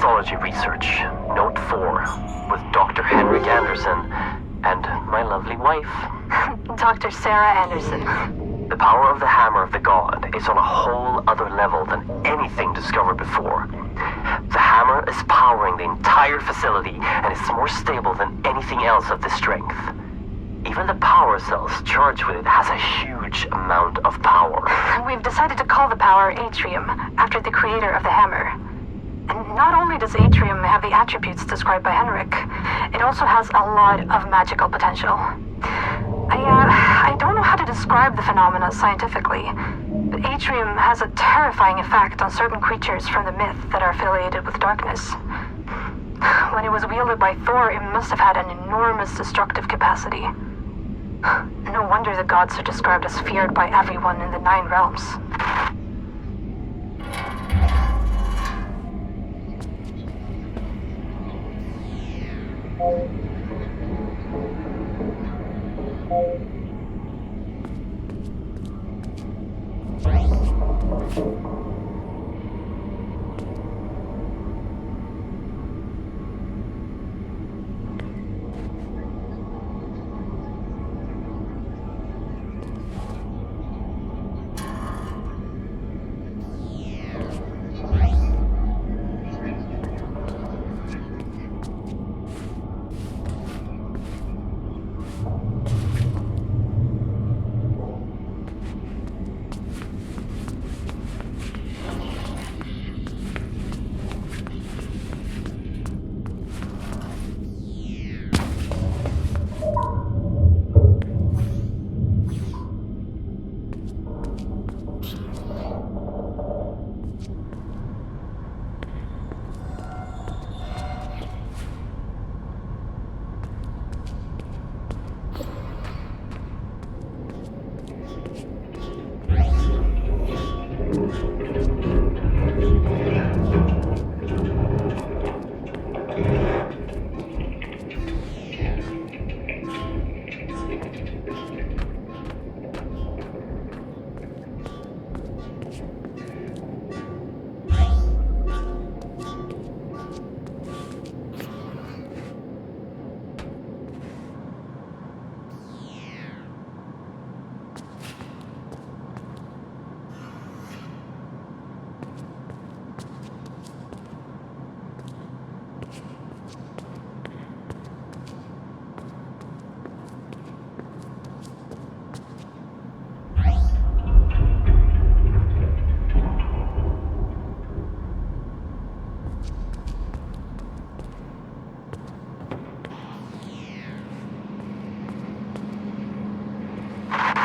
mythology research, Note 4, with Dr. Henrik Anderson and my lovely wife. Dr. Sarah Anderson. The power of the hammer of the god is on a whole other level than anything discovered before. The hammer is powering the entire facility and is more stable than anything else of this strength. Even the power cells charged with it has a huge amount of power. We've decided to call the power Atrium, after the creator of the hammer. And not only does Atrium have the attributes described by Henrik, it also has a lot of magical potential. I don't know how to describe the phenomena scientifically, but Atrium has a terrifying effect on certain creatures from the myth that are affiliated with darkness. When it was wielded by Thor, it must have had an enormous destructive capacity. No wonder the gods are described as feared by everyone in the 9 realms.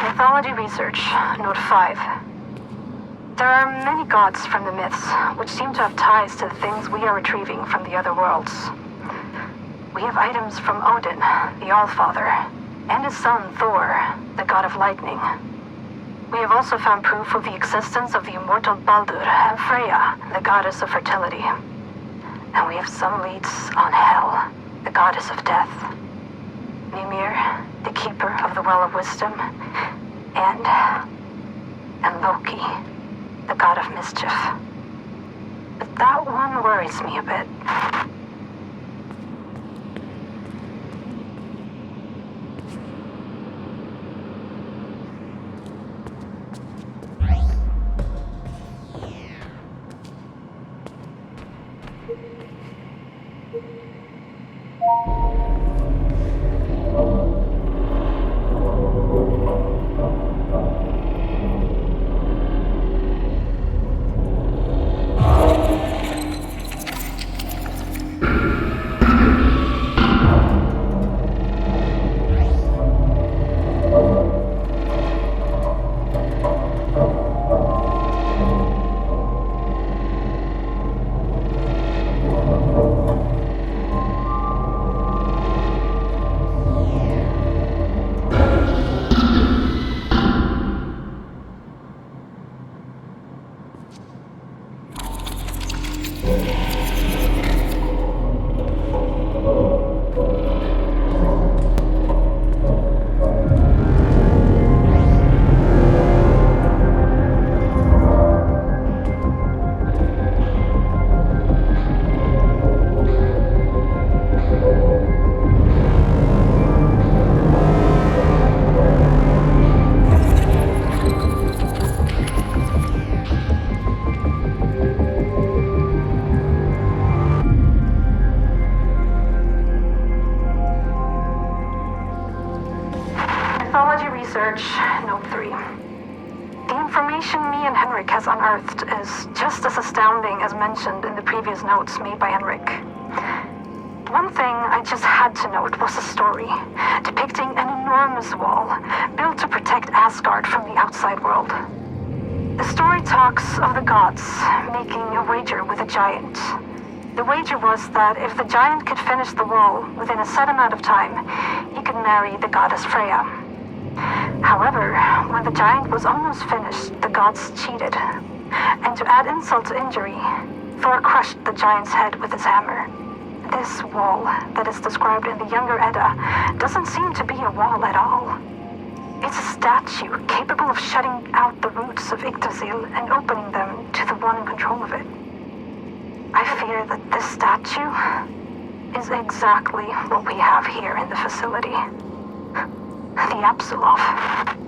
Mythology Research, Note 5. There are many gods from the myths, which seem to have ties to the things we are retrieving from the other worlds. We have items from Odin, the Allfather, and his son Thor, the god of lightning. We have also found proof of the existence of the immortal Baldur and Freya, the goddess of fertility. And we have some leads on Hel, the goddess of death, Mimir, the keeper of the Well of Wisdom, and Loki, the god of mischief. But that one worries me a bit. unearthed is just as astounding as mentioned in the previous notes made by Henrik. One thing I just had to note was a story depicting an enormous wall built to protect Asgard from the outside world. The story talks of the gods making a wager with a giant. The wager was that if the giant could finish the wall within a set amount of time, he could marry the goddess Freya. However, when the giant was almost finished, the gods cheated. And to add insult to injury, Thor crushed the giant's head with his hammer. This wall that is described in the Younger Edda doesn't seem to be a wall at all. It's a statue capable of shutting out the roots of Yggdrasil and opening them to the one in control of it. I fear that this statue is exactly what we have here in the facility. The Apsulov.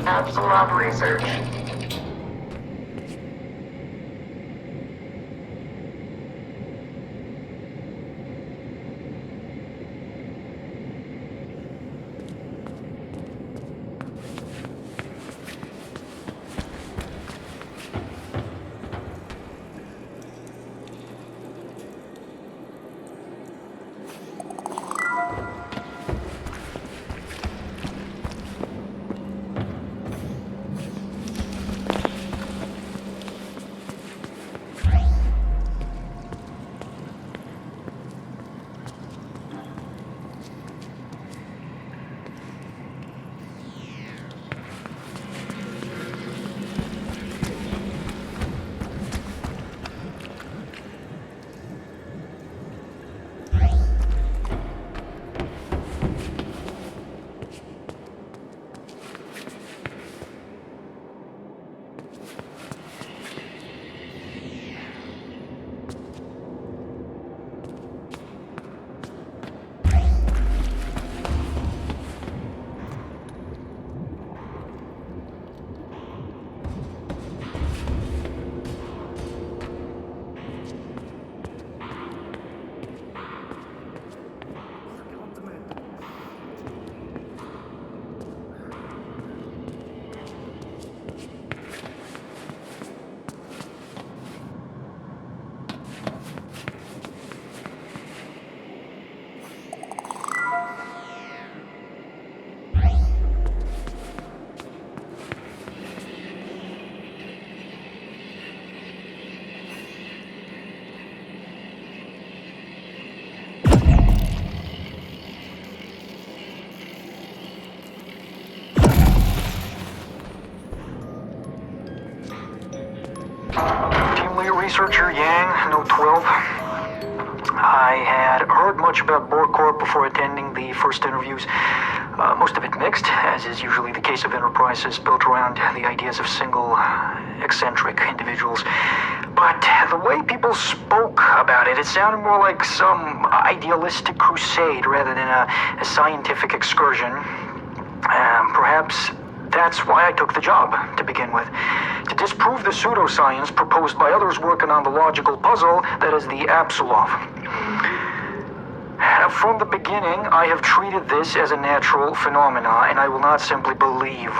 Apsulov research. Family Researcher Yang, Note 12. I had heard much about Borcorp before attending the first interviews. Most of it mixed, as is usually the case of enterprises built around the ideas of single, eccentric individuals. But the way people spoke about it, it sounded more like some idealistic crusade rather than a scientific excursion. Perhaps that's why I took the job, to begin with. To disprove the pseudoscience proposed by others working on the logical puzzle that is the Apsulov. From the beginning, I have treated this as a natural phenomena, and I will not simply believe.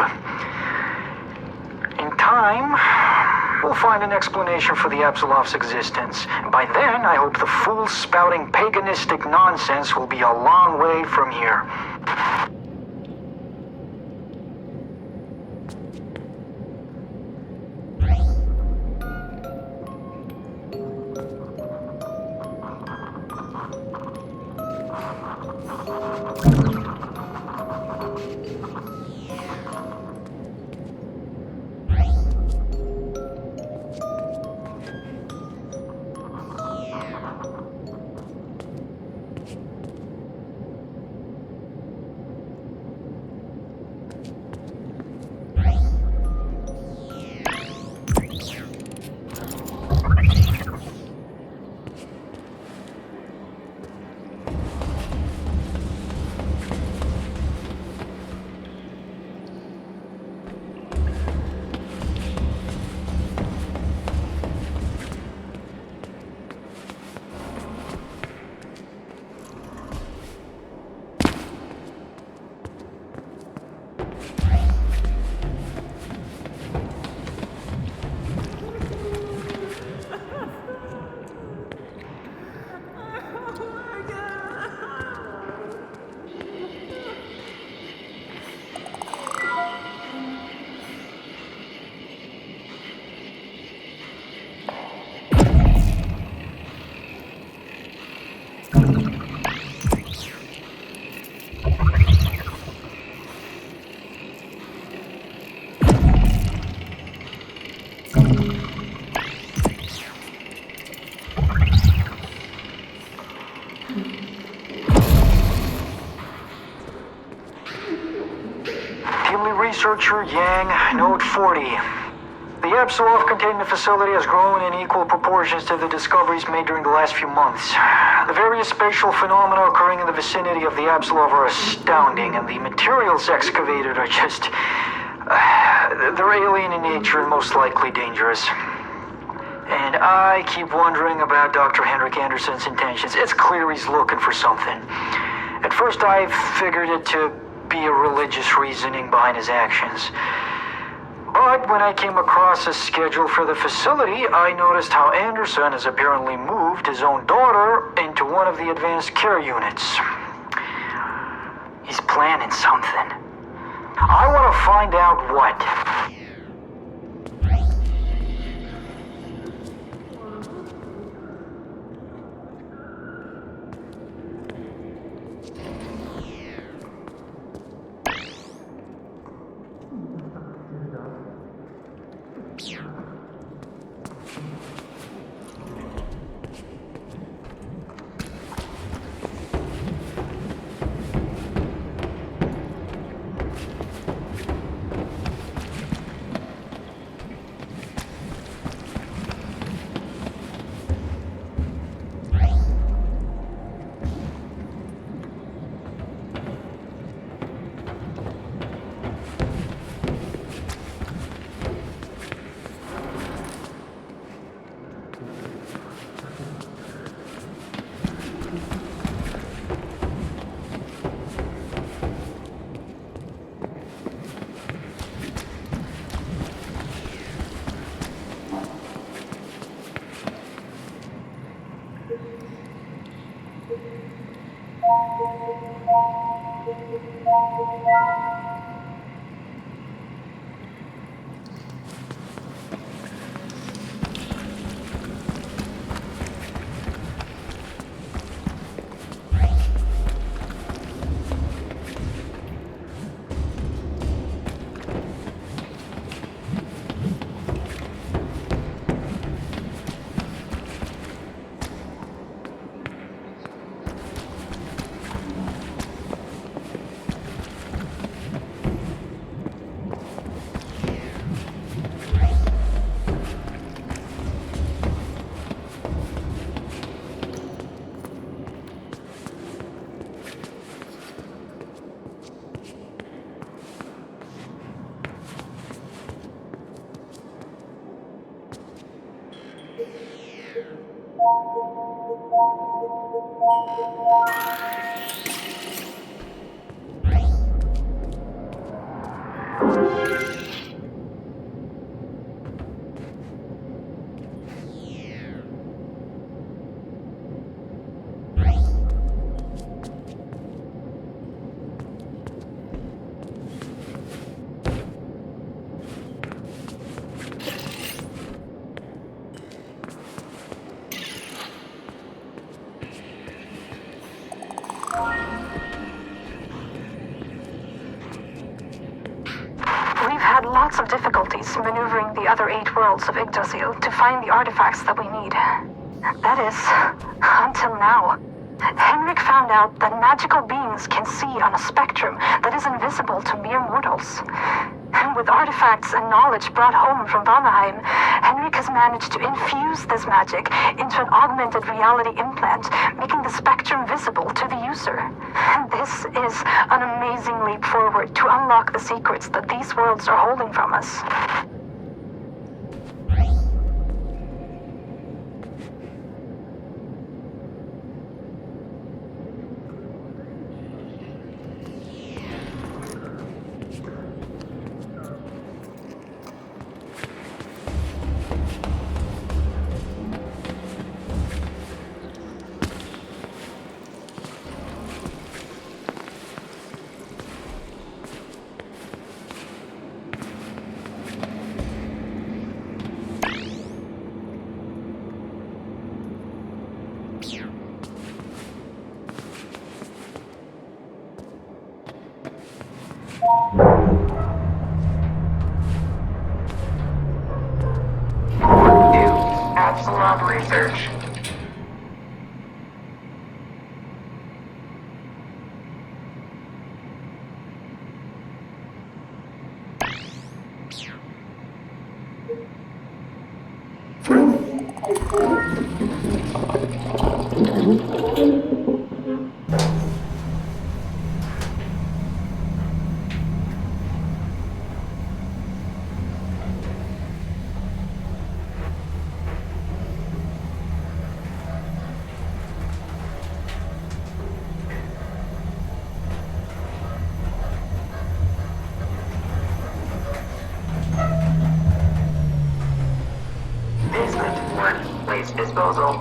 In time, we'll find an explanation for the Apsulov's existence. And by then, I hope the fool spouting paganistic nonsense will be a long way from here. Researcher Yang, Note 40. The Apsulov contained the facility has grown in equal proportions to the discoveries made during the last few months. The various spatial phenomena occurring in the vicinity of the Apsulov are astounding, and the materials excavated are just... they're alien in nature and most likely dangerous. And I keep wondering about Dr. Henrik Anderson's intentions. It's clear he's looking for something. At first I figured it to be a religious reasoning behind his actions. But when I came across a schedule for the facility, I noticed how Anderson has apparently moved his own daughter into one of the advanced care units. He's planning something. I want to find out what. We've had lots of difficulties maneuvering the other 8 worlds of Yggdrasil to find the artifacts that we need. That is, until now. Henrik found out that magical beings can see on a spectrum that is invisible to mere mortals. And with artifacts and knowledge brought home from Valnaheim, Henrik has managed to infuse this magic into an augmented reality implant, making the spectrum visible to the user. And this is an amazing leap forward to unlock the secrets that these worlds are holding from us. New Apsulov research. Basement 1, waste disposal.